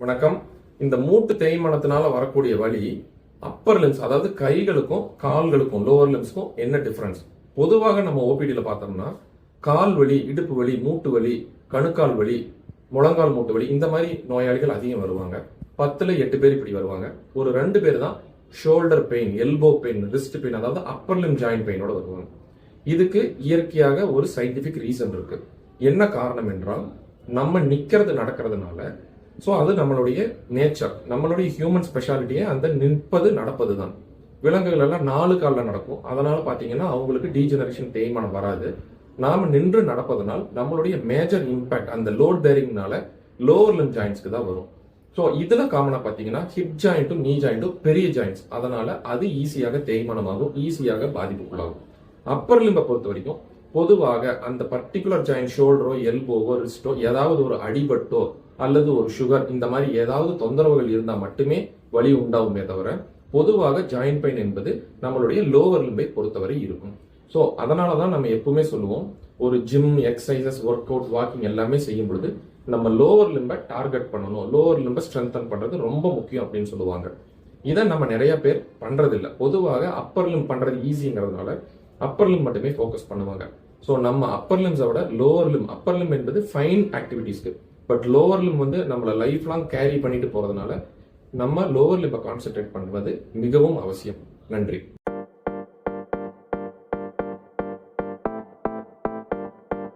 வணக்கம். இந்த மூட்டு தேய்மானத்தினால வரக்கூடிய வலி அப்பர் லிம்ஸ், அதாவது கைகளுக்கும் கால்களுக்கும் லோவர் லிம்ஸ்க்கும் என்ன டிஃபரன்ஸ்? பொதுவாக நம்ம ஓபிடியில் பார்த்தோம்னா கால் வலி, இடுப்பு வலி, மூட்டு வலி, கணுக்கால் வலி, முழங்கால் மூட்டு வலி, இந்த மாதிரி நோயாளிகள் அதிகம் வருவாங்க. 10ல் 8 பேர் இப்படி வருவாங்க. ஒரு 2 பேர் தான் shoulder pain, elbow pain, wrist pain, அதாவது அப்பர் லிம் ஜாயிண்ட் பெயினோட வருவாங்க. இதுக்கு இயற்கையாக ஒரு சயின்டிபிக் ரீசன் இருக்கு. என்ன காரணம் என்றால், நம்ம நிக்கிறது நடக்கிறதுனால, ஸோ அது நம்மளுடைய நேச்சர், நம்மளுடைய ஹியூமன் ஸ்பெஷாலிட்டியே அந்த நிற்பது நடப்பது தான். விலங்குகள் எல்லாம் 4 காலில் நடக்கும். அதனால பார்த்தீங்கன்னா அவங்களுக்கு டீஜெனரேஷன், தேய்மானம் வராது. நாம நின்று நடப்பதனால் நம்மளுடைய மேஜர் இம்பாக்ட் அந்த லோட் பேரிங்னால லோவர் லிம் ஜாயின்ஸ்க்கு தான் வரும். ஸோ இதுல காமனா பார்த்தீங்கன்னா ஹிப் ஜாயிண்ட்டும் நீ ஜாயிண்ட்டும் பெரிய ஜாயின்ஸ், அதனால அது ஈஸியாக தேய்மானமாகும், ஈஸியாக பாதிப்புக்குள்ளாகும். அப்பர் லிம்பை பொறுத்த வரைக்கும் பொதுவாக அந்த பர்டிகுலர் ஜாயிண்ட், ஷோல்டரோ எல்போவோ ரிஸ்டோ ஏதாவது ஒரு அடிபட்டோ அல்லது ஒரு சுகர், இந்த மாதிரி ஏதாவது தொந்தரவுகள் இருந்தால் மட்டுமே வலி உண்டாகுமே தவிர, பொதுவாக ஜாயிண்ட் பெயின் என்பது நம்மளுடைய லோவர் லிம்பை பொறுத்தவரை இருக்கும். ஸோ அதனால தான் நம்ம எப்பவுமே சொல்லுவோம், ஒரு gym, exercises, work out, walking எல்லாமே செய்யும் பொழுது நம்ம லோவர் லிம்பை டார்கெட் பண்ணணும், லோவர் லிம்பை ஸ்ட்ரென்தன் பண்றது ரொம்ப முக்கியம் அப்படின்னு சொல்லுவாங்க. இதை நம்ம நிறைய பேர் பண்றது இல்லை. பொதுவாக அப்பர் லிம் பண்றது ஈஸிங்கிறதுனால அப்பர் லிம் மட்டுமே ஃபோக்கஸ் பண்ணுவாங்க. ஸோ நம்ம அப்பர் லிம்ஸை விட லோவர் லிம், அப்பர் லிம் என்பது ஃபைன் ஆக்டிவிட்டீஸ்க்கு, பட் லோவர் லிம் வந்து நம்மளை லைஃப் லாங் கேரி பண்ணிட்டு போறதுனால நம்ம லோவர் லிம்பை கான்சென்ட்ரேட் பண்ணுவது மிகவும் அவசியம். நன்றி.